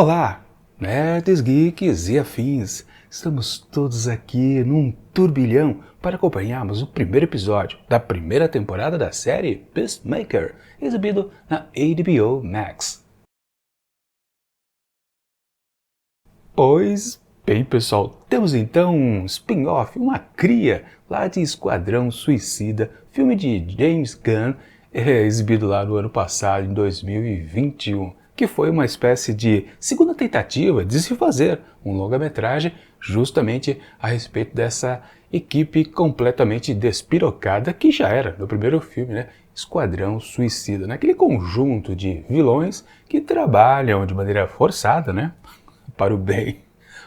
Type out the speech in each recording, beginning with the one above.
Olá, nerds, geeks e afins. Estamos todos aqui num turbilhão para acompanharmos o primeiro episódio da primeira temporada da série Peacemaker, exibido na HBO Max. Pois bem, pessoal, temos então um spin-off, uma cria lá de Esquadrão Suicida, filme de James Gunn, exibido lá no ano passado, em 2021. Que foi uma espécie de segunda tentativa de se fazer um longa-metragem justamente a respeito dessa equipe completamente despirocada que já era no primeiro filme, né? Esquadrão Suicida, naquele conjunto de vilões que trabalham de maneira forçada, né? Para o bem.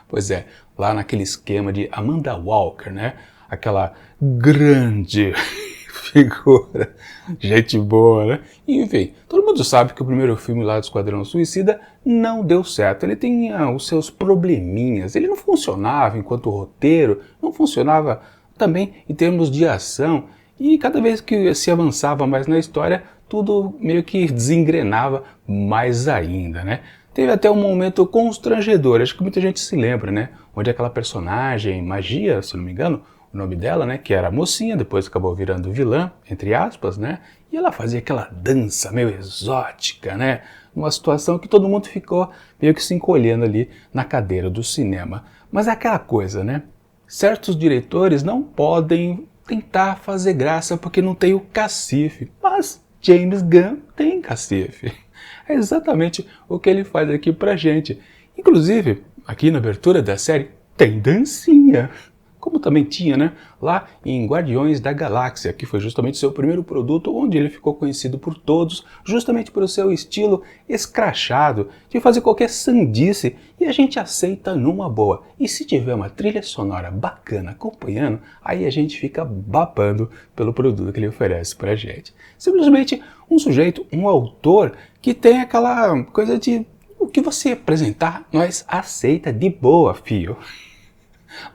Pois é, lá naquele esquema de Amanda Waller, né? Aquela grande figura, gente boa, né? E, enfim, todo mundo sabe que o primeiro filme lá do Esquadrão Suicida não deu certo. Ele tinha os seus probleminhas, ele não funcionava enquanto roteiro, não funcionava também em termos de ação, e cada vez que se avançava mais na história, tudo meio que desengrenava mais ainda, né? Teve até um momento constrangedor, acho que muita gente se lembra, né? Onde aquela personagem, Magia, se não me engano, o nome dela, né, que era a mocinha, depois acabou virando vilã, entre aspas, né, e ela fazia aquela dança meio exótica, né, numa situação que todo mundo ficou meio que se encolhendo ali na cadeira do cinema. Mas é aquela coisa, né, certos diretores não podem tentar fazer graça porque não tem o cacife, mas James Gunn tem cacife. É exatamente o que ele faz aqui pra gente. Inclusive, aqui na abertura da série, tem dancinha. Como também tinha, né, lá em Guardiões da Galáxia, que foi justamente seu primeiro produto, onde ele ficou conhecido por todos, justamente pelo seu estilo escrachado, de fazer qualquer sandice, e a gente aceita numa boa. E se tiver uma trilha sonora bacana acompanhando, aí a gente fica babando pelo produto que ele oferece pra gente. Simplesmente um sujeito, um autor, que tem aquela coisa de o que você apresentar, nós aceita de boa, fio.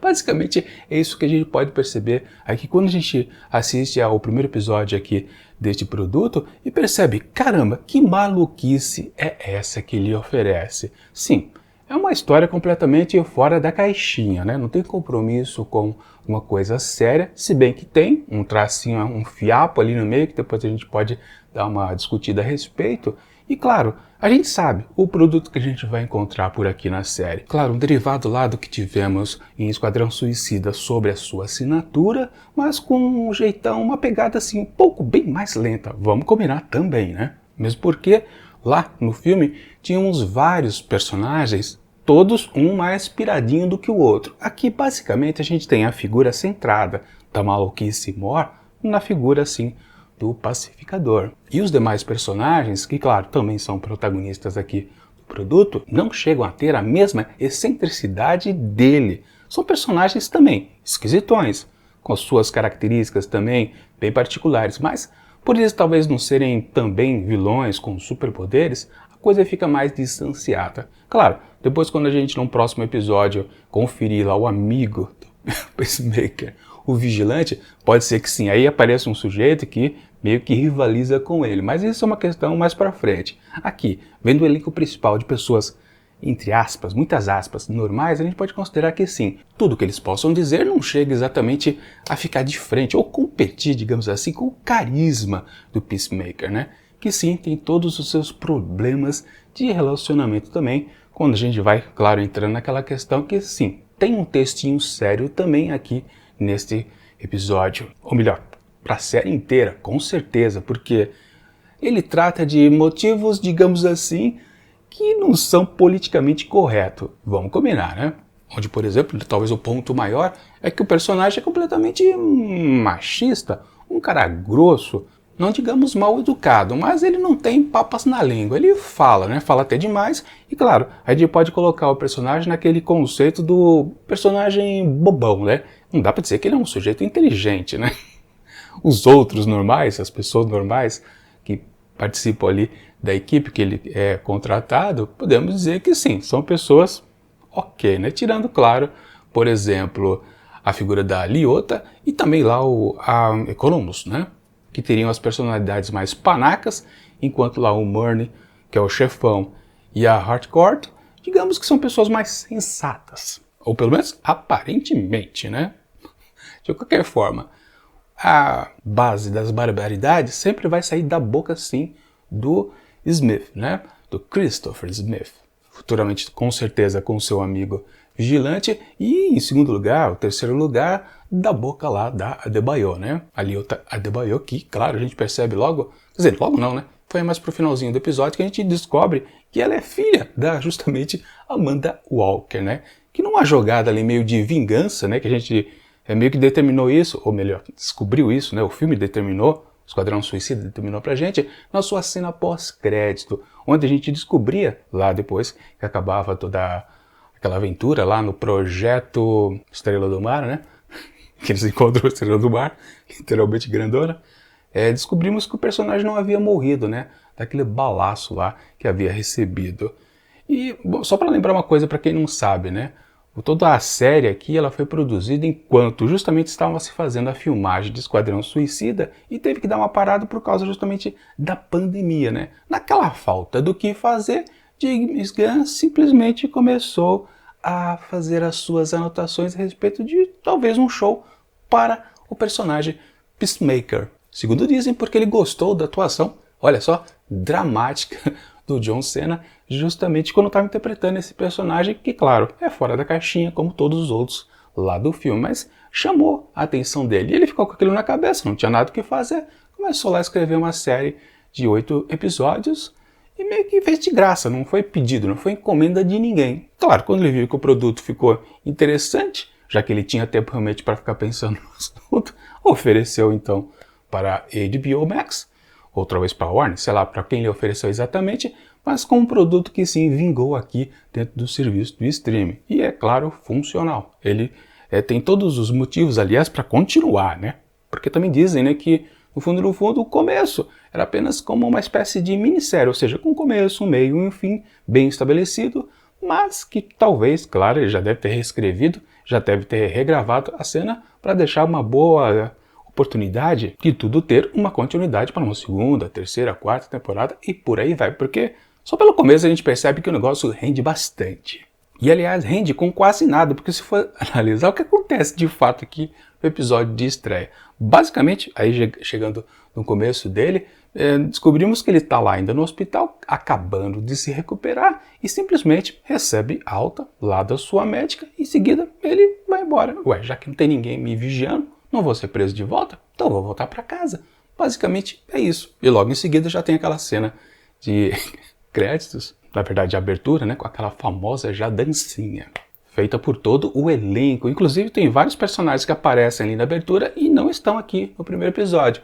Basicamente é isso que a gente pode perceber aqui quando a gente assiste ao primeiro episódio aqui deste produto e percebe, caramba, que maluquice é essa que ele oferece? Sim, é uma história completamente fora da caixinha, né? Não tem compromisso com uma coisa séria, se bem que tem um tracinho, um fiapo ali no meio que depois a gente pode dar uma discutida a respeito. E claro, a gente sabe o produto que a gente vai encontrar por aqui na série. Claro, um derivado lá do que tivemos em Esquadrão Suicida sobre a sua assinatura, mas com um jeitão, uma pegada assim um pouco bem mais lenta. Vamos combinar também, né? Mesmo porque lá no filme tínhamos vários personagens, todos um mais piradinho do que o outro. Aqui basicamente a gente tem a figura centrada da maluquice mor na figura assim do pacificador. E os demais personagens, que claro, também são protagonistas aqui do produto, não chegam a ter a mesma excentricidade dele. São personagens também esquisitões, com suas características também bem particulares, mas por eles talvez não serem também vilões com superpoderes, a coisa fica mais distanciada. Claro, depois quando a gente num próximo episódio conferir lá o amigo do Peacemaker, o vigilante, pode ser que sim, aí apareça um sujeito que meio que rivaliza com ele, mas isso é uma questão mais para frente. Aqui, vendo o elenco principal de pessoas, entre aspas, muitas aspas, normais, a gente pode considerar que sim, tudo que eles possam dizer não chega exatamente a ficar de frente ou competir, digamos assim, com o carisma do Peacemaker, né? Que sim, tem todos os seus problemas de relacionamento também, quando a gente vai, claro, entrando naquela questão que sim, tem um textinho sério também aqui neste episódio, ou melhor, para a série inteira, com certeza, porque ele trata de motivos, digamos assim, que não são politicamente corretos. Vamos combinar, né? Onde, por exemplo, talvez o ponto maior é que o personagem é completamente machista, um cara grosso, não digamos mal educado, mas ele não tem papas na língua, ele fala, né? Fala até demais, e claro, a gente pode colocar o personagem naquele conceito do personagem bobão, né? Não dá pra dizer que ele é um sujeito inteligente, né? Os outros normais, as pessoas normais que participam ali da equipe que ele é contratado, podemos dizer que sim, são pessoas ok, né? Tirando, claro, por exemplo, a figura da Liota e também lá a Economus, né? Que teriam as personalidades mais panacas, enquanto lá o Murney, que é o chefão, e a Harcourt digamos que são pessoas mais sensatas. Ou pelo menos aparentemente, né? De qualquer forma, a base das barbaridades sempre vai sair da boca, sim, do Smith, né? Do Christopher Smith. Futuramente, com certeza, com seu amigo vigilante. E, em segundo lugar, o terceiro lugar, da boca lá da Adebayo, né? A Liyota Adebayo, que, claro, a gente percebe logo... Quer dizer, logo não, né? Foi mais pro finalzinho do episódio que a gente descobre que ela é filha da, justamente, Amanda Walker, né? Que numa jogada ali meio de vingança, né? Que a gente meio que determinou isso, ou melhor, descobriu isso, né? O filme determinou, o Esquadrão Suicida determinou pra gente, na sua cena pós-crédito, onde a gente descobria lá depois que acabava toda aquela aventura lá no projeto Estrela do Mar, né? Que eles encontram a Estrela do Mar, literalmente grandona. Descobrimos que o personagem não havia morrido, né? Daquele balaço lá que havia recebido. E, bom, só para lembrar uma coisa para quem não sabe, né? Toda a série aqui ela foi produzida enquanto justamente estava se fazendo a filmagem de Esquadrão Suicida e teve que dar uma parada por causa justamente da pandemia, né? Naquela falta do que fazer, James Gunn simplesmente começou a fazer as suas anotações a respeito de talvez um show para o personagem Peacemaker. Segundo dizem, porque ele gostou da atuação, olha só, dramática do John Cena, justamente quando estava interpretando esse personagem, que claro, é fora da caixinha, como todos os outros lá do filme, mas chamou a atenção dele. E ele ficou com aquilo na cabeça, não tinha nada o que fazer, começou lá a escrever uma série de 8 episódios e meio que fez de graça, não foi pedido, não foi encomenda de ninguém. Claro, quando ele viu que o produto ficou interessante, já que ele tinha tempo realmente para ficar pensando no assunto, ofereceu então para a HBO Max, outra vez para a Warner, sei lá para quem ele ofereceu exatamente, mas com um produto que sim vingou aqui dentro do serviço do streaming. E é claro, funcional. Ele tem todos os motivos, aliás, para continuar, né? Porque também dizem, né, que no fundo, o começo era apenas como uma espécie de minissérie, ou seja, com um começo, um meio e um fim bem estabelecido, mas que talvez, claro, ele já deve ter reescrevido, já deve ter regravado a cena para deixar uma boa oportunidade de tudo ter uma continuidade para uma segunda, terceira, quarta temporada e por aí vai, porque só pelo começo a gente percebe que o negócio rende bastante. E aliás, rende com quase nada, porque se for analisar o que acontece de fato aqui no episódio de estreia. Basicamente, aí chegando no começo dele, descobrimos que ele está lá ainda no hospital, acabando de se recuperar e simplesmente recebe alta lá da sua médica e em seguida ele vai embora. Ué, já que não tem ninguém me vigiando, não vou ser preso de volta, então vou voltar para casa. Basicamente é isso. E logo em seguida já tem aquela cena de créditos, na verdade de abertura, né, com aquela famosa já dancinha, feita por todo o elenco. Inclusive tem vários personagens que aparecem ali na abertura e não estão aqui no primeiro episódio.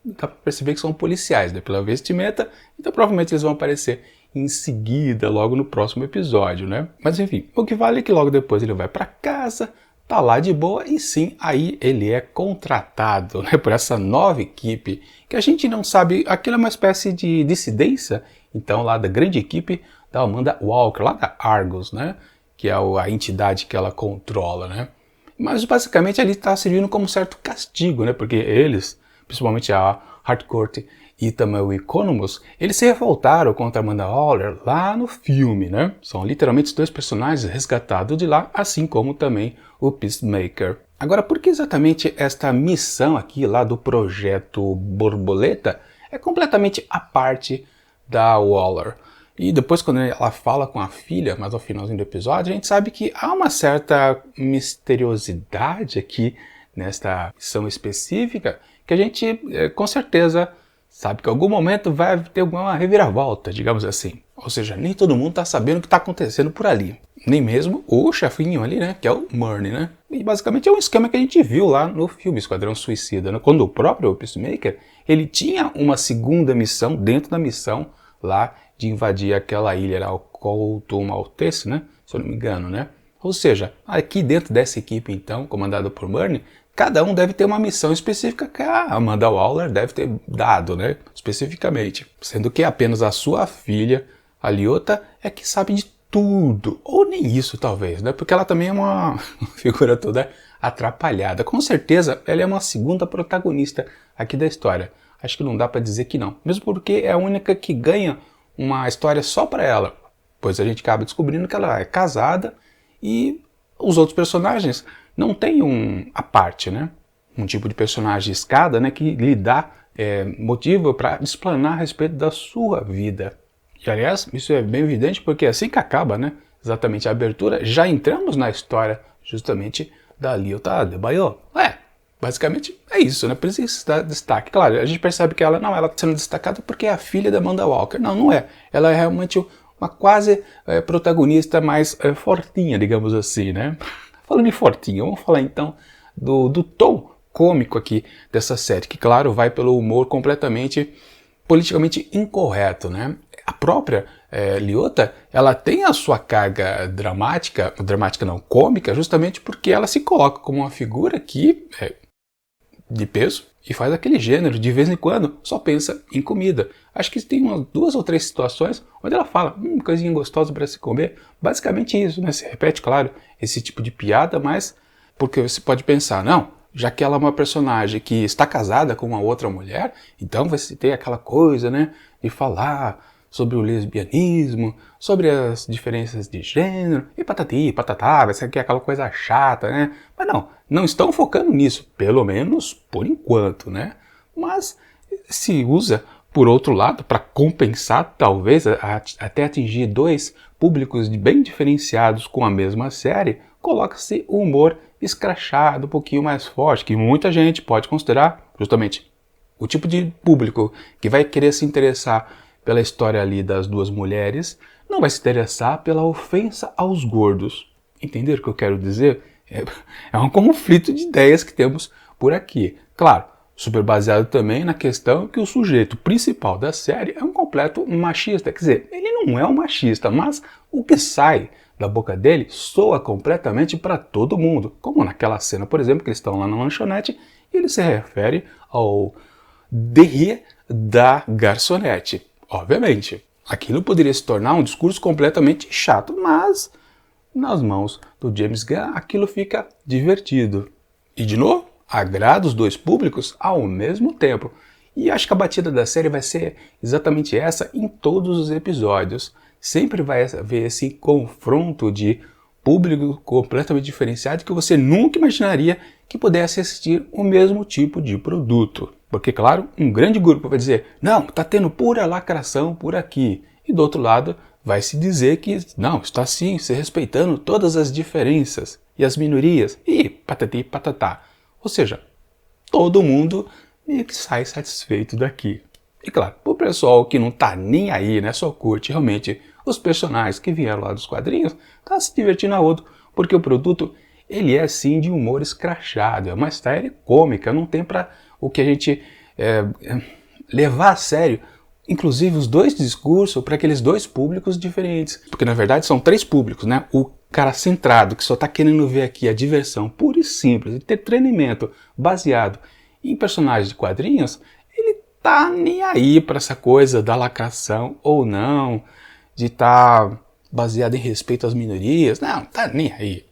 Dá para perceber que são policiais, né, pela vestimenta, então provavelmente eles vão aparecer em seguida, logo no próximo episódio, né? Mas enfim, o que vale é que logo depois ele vai para casa, tá lá de boa e sim, aí ele é contratado, né, por essa nova equipe, que a gente não sabe, aquilo é uma espécie de dissidência, então lá da grande equipe da Amanda Walker, lá da Argus, né, que é a entidade que ela controla, né. Mas basicamente ali está servindo como um certo castigo, né, porque eles, principalmente a Harcourt e também o Economus, eles se revoltaram contra a Amanda Waller lá no filme, né? São literalmente os dois personagens resgatados de lá, assim como também o Peacemaker. Agora, por que exatamente esta missão aqui lá do Projeto Borboleta é completamente à parte da Waller? E depois quando ela fala com a filha, mas ao finalzinho do episódio, a gente sabe que há uma certa misteriosidade aqui nesta missão específica, que a gente com certeza sabe que em algum momento vai ter alguma reviravolta, digamos assim. Ou seja, nem todo mundo está sabendo o que está acontecendo por ali. Nem mesmo o chefinho ali, né? Que é o Murney, né? E basicamente é um esquema que a gente viu lá no filme Esquadrão Suicida, né? Quando o próprio Peacemaker, ele tinha uma segunda missão dentro da missão lá de invadir aquela ilha, era o Couto Maltese, né? Se eu não me engano, né? Ou seja, aqui dentro dessa equipe, então, comandada por Murney, cada um deve ter uma missão específica que a Amanda Waller deve ter dado, né? Especificamente. Sendo que apenas a sua filha, a Liyota, é que sabe de tudo. Ou nem isso, talvez, né? Porque ela também é uma figura toda atrapalhada. Com certeza, ela é uma segunda protagonista aqui da história. Acho que não dá pra dizer que não. Mesmo porque é a única que ganha uma história só pra ela. pois a gente acaba descobrindo que ela é casada e os outros personagens não têm a parte, né? Um tipo de personagem escada, né, que lhe dá motivo para explanar a respeito da sua vida. E aliás, isso é bem evidente porque assim que acaba, né, exatamente a abertura, já entramos na história justamente da Lyoto Adebayo. Basicamente é isso, né? Por isso que isso dá destaque. Claro, a gente percebe que ela está sendo destacada porque é a filha da Amanda Waller. Não, não é. Ela é realmente uma quase protagonista mais fortinha, digamos assim, né? Falando em fortinha, vamos falar então do tom cômico aqui dessa série, que claro, vai pelo humor completamente politicamente incorreto, né? A própria Lyoto, ela tem a sua carga dramática não, cômica, justamente porque ela se coloca como uma figura que de peso e faz aquele gênero, de vez em quando, só pensa em comida. Acho que tem umas 2 ou 3 situações onde ela fala, coisinha gostosa para se comer. Basicamente isso, né? Se repete, claro, esse tipo de piada, mas porque você pode pensar, não, já que ela é uma personagem que está casada com uma outra mulher, então vai se ter aquela coisa, né, de falar sobre o lesbianismo, sobre as diferenças de gênero, e patati, patatá, vai ser aquela coisa chata, né? Mas não estão focando nisso, pelo menos por enquanto, né? Mas se usa, por outro lado, para compensar, talvez, até atingir 2 públicos bem diferenciados com a mesma série, coloca-se o humor escrachado, um pouquinho mais forte, que muita gente pode considerar justamente o tipo de público que vai querer se interessar pela história ali das 2 mulheres, não vai se interessar pela ofensa aos gordos. Entenderam o que eu quero dizer? É um conflito de ideias que temos por aqui. Claro, super baseado também na questão que o sujeito principal da série é um completo machista. Quer dizer, ele não é um machista, mas o que sai da boca dele soa completamente para todo mundo. Como naquela cena, por exemplo, que eles estão lá na lanchonete e ele se refere ao derrière da garçonete. Obviamente, aquilo poderia se tornar um discurso completamente chato, mas nas mãos do James Gunn aquilo fica divertido. E de novo, agrada os 2 públicos ao mesmo tempo. E acho que a batida da série vai ser exatamente essa em todos os episódios. Sempre vai haver esse confronto de público completamente diferenciado que você nunca imaginaria que pudesse assistir o mesmo tipo de produto. Porque, claro, um grande grupo vai dizer, não, está tendo pura lacração por aqui. E do outro lado, vai se dizer que, não, está sim, se respeitando todas as diferenças e as minorias. E patati patatá. Ou seja, todo mundo meio que sai satisfeito daqui. E claro, o pessoal que não tá nem aí, né, só curte realmente os personagens que vieram lá dos quadrinhos, tá se divertindo a outro, porque o produto, ele é sim de humor escrachado, é uma série cômica, não tem para o que a gente levar a sério, inclusive os 2 discursos para aqueles 2 públicos diferentes, porque na verdade são 3 públicos, né? O cara centrado, que só tá querendo ver aqui a diversão pura e simples, entretenimento baseado em personagens de quadrinhos, ele tá nem aí para essa coisa da lacração ou não, de estar baseado em respeito às minorias, não, tá nem aí.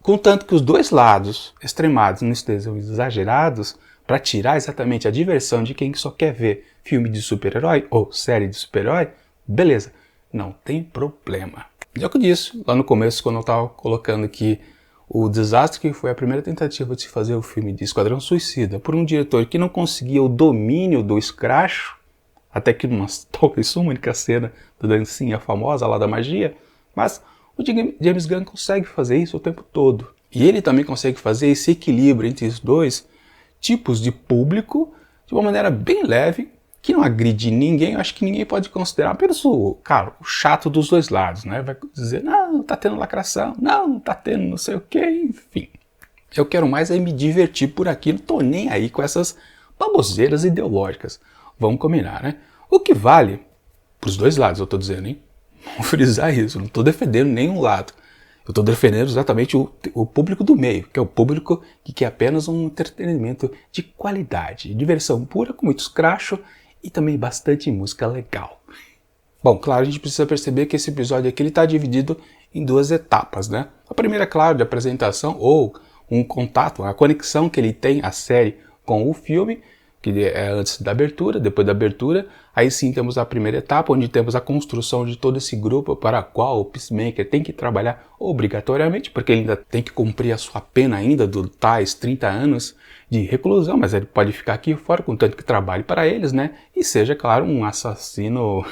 Contanto que os 2 lados extremados não estejam exagerados para tirar exatamente a diversão de quem só quer ver filme de super-herói ou série de super-herói, beleza, não tem problema. E é o que eu disse lá no começo, quando eu estava colocando aqui o desastre que foi a primeira tentativa de se fazer o filme de Esquadrão Suicida por um diretor que não conseguia o domínio do escracho, até que talvez uma única cena da dancinha famosa lá da magia, mas o James Gunn consegue fazer isso o tempo todo. E ele também consegue fazer esse equilíbrio entre os 2 tipos de público de uma maneira bem leve, que não agride ninguém. Eu acho que ninguém pode considerar apenas o chato dos 2 lados, né? Vai dizer, não tá tendo lacração, não tá tendo não sei o que, enfim. Eu quero mais é me divertir por aqui, não tô nem aí com essas baboseiras ideológicas. Vamos combinar, né? O que vale, pros 2 lados eu tô dizendo, hein? Vamos frisar isso, não tô defendendo nenhum lado. Eu estou defendendo exatamente o público do meio, que é o público que quer apenas um entretenimento de qualidade, diversão pura, com muito escracho e também bastante música legal. Bom, claro, a gente precisa perceber que esse episódio aqui está dividido em 2 etapas, né? A primeira, claro, de apresentação ou um contato, a conexão que ele tem, a série, com o filme, que é antes da abertura, depois da abertura, aí sim temos a primeira etapa, onde temos a construção de todo esse grupo para a qual o Peacemaker tem que trabalhar obrigatoriamente, porque ele ainda tem que cumprir a sua pena ainda dos tais 30 anos de reclusão, mas ele pode ficar aqui fora, contanto que trabalhe para eles, né? E seja, claro, um assassino,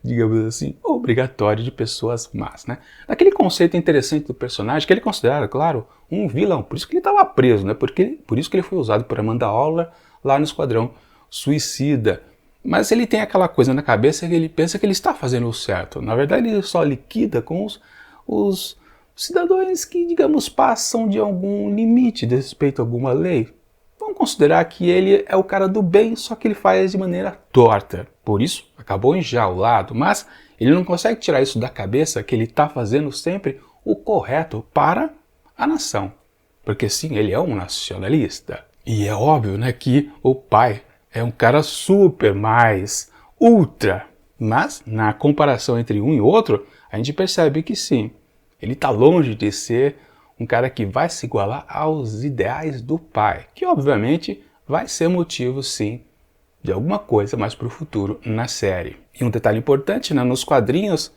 digamos assim, obrigatório de pessoas más, né? Daquele conceito interessante do personagem, que ele considera, claro, um vilão, por isso que ele estava preso, né? Por isso que ele foi usado por Amanda Waller lá no Esquadrão Suicida. Mas ele tem aquela coisa na cabeça que ele pensa que ele está fazendo o certo. Na verdade, ele só liquida com os cidadãos que, digamos, passam de algum limite de respeito a alguma lei. Vamos considerar que ele é o cara do bem, só que ele faz de maneira torta. Por isso, acabou enjaulado, mas ele não consegue tirar isso da cabeça que ele está fazendo sempre o correto para a nação. Porque sim, ele é um nacionalista. E é óbvio, né, que o pai é um cara super mais ultra. Mas, na comparação entre um e outro, a gente percebe que sim, ele está longe de ser um cara que vai se igualar aos ideais do pai, que obviamente vai ser motivo, sim, de alguma coisa mais para o futuro na série. E um detalhe importante, né, nos quadrinhos,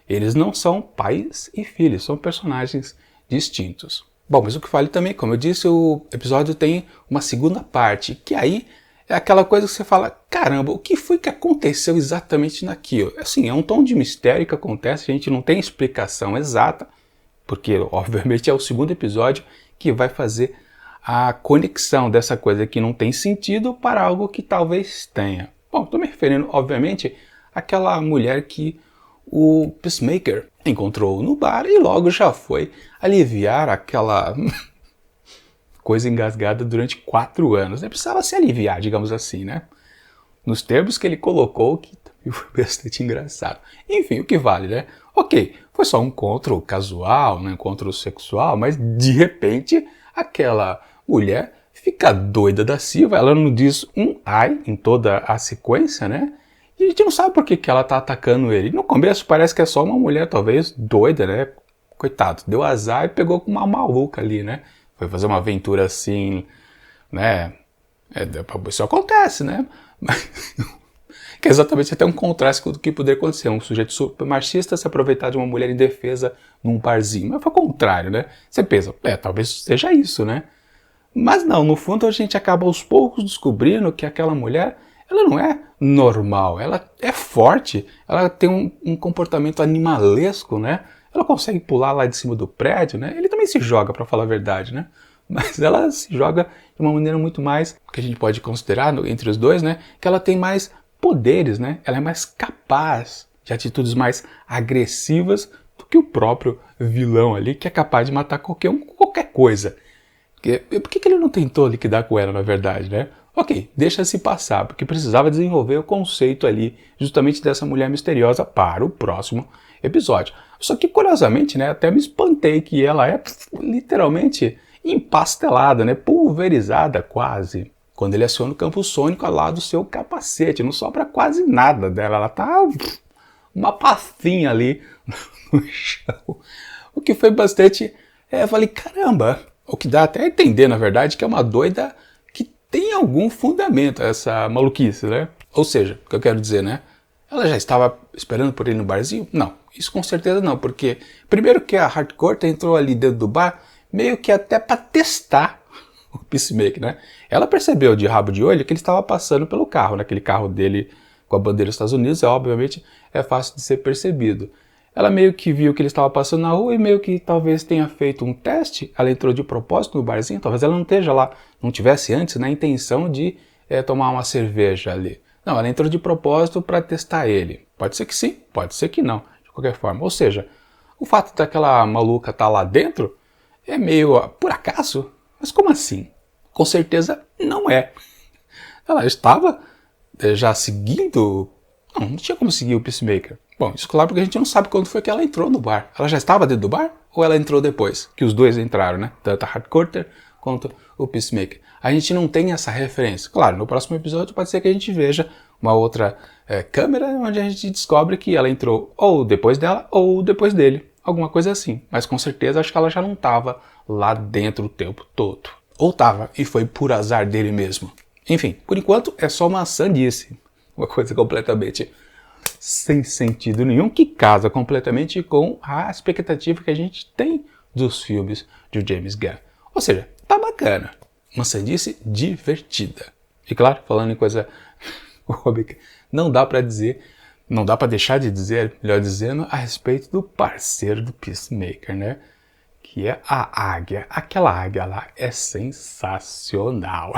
eles não são pais e filhos, são personagens distintos. Bom, mas o que vale também, como eu disse, o episódio tem uma segunda parte, que aí é aquela coisa que você fala, caramba, o que foi que aconteceu exatamente naquilo? Assim, é um tom de mistério que acontece, a gente não tem explicação exata, porque obviamente é o segundo episódio que vai fazer a conexão dessa coisa que não tem sentido para algo que talvez tenha. Bom, estou me referindo, obviamente, àquela mulher que o Peacemaker encontrou no bar e logo já foi aliviar aquela coisa engasgada durante 4 anos. Ele precisava se aliviar, digamos assim, né? Nos termos que ele colocou, que foi bastante engraçado. Enfim, o que vale, né? Ok, foi só um encontro casual, um encontro sexual, mas de repente aquela mulher fica doida da Silva, ela não diz um ai em toda a sequência, né? E a gente não sabe por que ela tá atacando ele. No começo parece que é só uma mulher, talvez, doida, né? Coitado, deu azar e pegou com uma maluca ali, né? Foi fazer uma aventura assim, né? Isso acontece, né? Que é exatamente até um contraste com o que poderia acontecer. Um sujeito super machista se aproveitar de uma mulher indefesa num barzinho. Mas foi o contrário, né? Você pensa, talvez seja isso, né? Mas não, no fundo a gente acaba aos poucos descobrindo que aquela mulher, ela não é normal, ela é forte, ela tem um comportamento animalesco, né? Ela consegue pular lá de cima do prédio, né? Ele também se joga, para falar a verdade, né? Mas ela se joga de uma maneira muito mais, que a gente pode considerar entre os dois, né? Que ela tem mais poderes, né? Ela é mais capaz de atitudes mais agressivas do que o próprio vilão ali, que é capaz de matar qualquer coisa. Por que ele não tentou liquidar com ela, na verdade, né? Ok, deixa se passar, porque precisava desenvolver o conceito ali, justamente dessa mulher misteriosa para o próximo episódio. Só que, curiosamente, né, até me espantei que ela é literalmente empastelada, né, pulverizada quase. Quando ele aciona o campo sônico lá do seu capacete, não sobra quase nada dela, ela tá uma pastinha ali no chão. O que foi bastante... eu falei, caramba, o que dá até a entender, na verdade, que é uma doida que tem algum fundamento, essa maluquice, né? Ou seja, o que eu quero dizer, né? Ela já estava esperando por ele no barzinho? Não, isso com certeza não, porque primeiro que a Hardcore entrou ali dentro do bar, meio que até para testar o Peacemaker, né? Ela percebeu de rabo de olho que ele estava passando pelo carro, naquele carro dele com a bandeira dos Estados Unidos, obviamente é fácil de ser percebido. Ela meio que viu que ele estava passando na rua e meio que talvez tenha feito um teste, ela entrou de propósito no barzinho, talvez ela não esteja lá, não tivesse antes na intenção de tomar uma cerveja ali. Não, ela entrou de propósito para testar ele. Pode ser que sim, pode ser que não, de qualquer forma. Ou seja, o fato daquela maluca estar lá dentro é meio por acaso, mas como assim? Com certeza não é. Ela estava já seguindo... Não tinha como seguir o Peacemaker. Bom, isso claro porque a gente não sabe quando foi que ela entrou no bar. Ela já estava dentro do bar ou ela entrou depois? Que os dois entraram, né? Tanto a Hardcore quanto o Peacemaker. A gente não tem essa referência. Claro, no próximo episódio pode ser que a gente veja uma outra câmera onde a gente descobre que ela entrou ou depois dela ou depois dele. Alguma coisa assim. Mas com certeza acho que ela já não estava lá dentro o tempo todo. Ou estava e foi por azar dele mesmo. Enfim, por enquanto é só uma sandice, uma coisa completamente sem sentido nenhum, que casa completamente com a expectativa que a gente tem dos filmes de James Gunn. Ou seja, tá bacana, uma sandice divertida. E claro, falando em coisa cômica, não dá para deixar de dizer, melhor dizendo, a respeito do parceiro do Peacemaker, né? Que é a águia. Aquela águia lá é sensacional.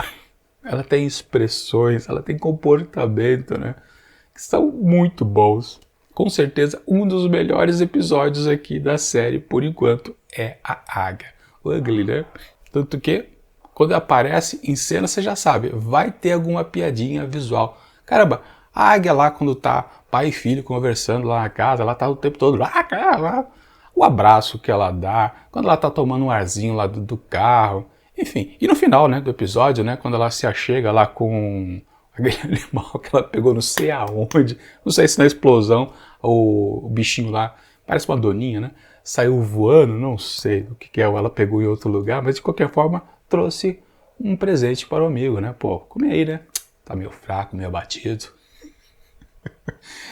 Ela tem expressões, ela tem comportamento, né? Que são muito bons. Com certeza, um dos melhores episódios aqui da série, por enquanto, é a águia. Ugly, né? Tanto que, quando aparece em cena, você já sabe, vai ter alguma piadinha visual. Caramba, a águia lá, quando tá pai e filho conversando lá na casa, ela tá o tempo todo lá, o abraço que ela dá, quando ela tá tomando um arzinho lá do carro, enfim. E no final, né, do episódio, né, quando ela se achega lá com aquele animal que ela pegou não sei aonde, não sei se na explosão o bichinho lá, parece uma doninha, né, saiu voando, não sei o que é, ou ela pegou em outro lugar, mas de qualquer forma trouxe um presente para o amigo, né, pô, come aí, né, tá meio fraco, meio abatido.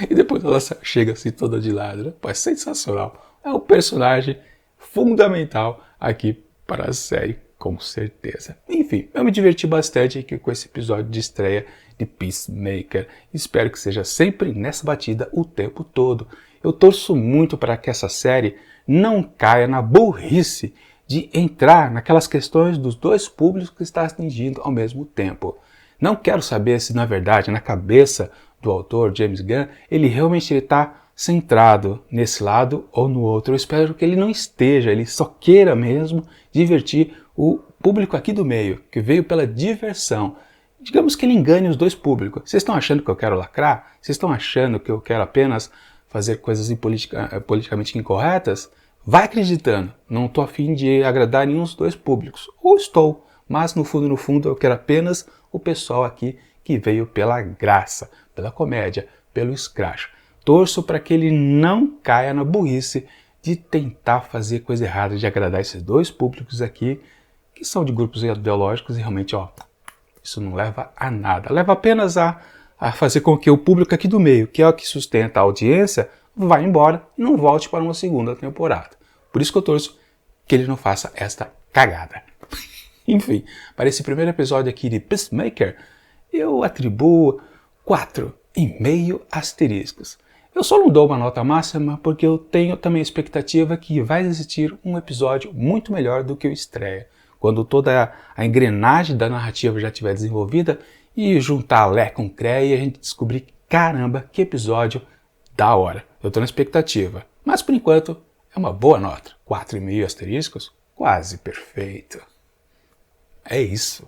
E depois ela chega assim toda de lado, né, pô, é sensacional. É um personagem fundamental aqui para a série, com certeza. Enfim, eu me diverti bastante aqui com esse episódio de estreia de Peacemaker. Espero que seja sempre nessa batida o tempo todo. Eu torço muito para que essa série não caia na burrice de entrar naquelas questões dos dois públicos que está atingindo ao mesmo tempo. Não quero saber se, na verdade, na cabeça do autor, James Gunn, ele realmente está centrado nesse lado ou no outro. Eu espero que ele não esteja, ele só queira mesmo divertir o público aqui do meio, que veio pela diversão. Digamos que ele engane os dois públicos. Vocês estão achando que eu quero lacrar? Vocês estão achando que eu quero apenas fazer coisas politicamente incorretas? Vai acreditando, não estou a fim de agradar nenhum dos dois públicos. Ou estou, mas no fundo eu quero apenas o pessoal aqui que veio pela graça, pela comédia, pelo escracho. Torço para que ele não caia na burrice de tentar fazer coisa errada, de agradar esses dois públicos aqui, que são de grupos ideológicos e realmente, ó, isso não leva a nada. Leva apenas a fazer com que o público aqui do meio, que é o que sustenta a audiência, vá embora e não volte para uma segunda temporada. Por isso que eu torço que ele não faça esta cagada. Enfim, para esse primeiro episódio aqui de Peacemaker, eu atribuo 4,5 asteriscos. Eu só não dou uma nota máxima porque eu tenho também a expectativa que vai existir um episódio muito melhor do que o estreia. Quando toda a engrenagem da narrativa já estiver desenvolvida e juntar Lé com Cré e a gente descobrir, caramba, que episódio da hora. Eu estou na expectativa, mas por enquanto é uma boa nota. 4,5 asteriscos, quase perfeito. É isso.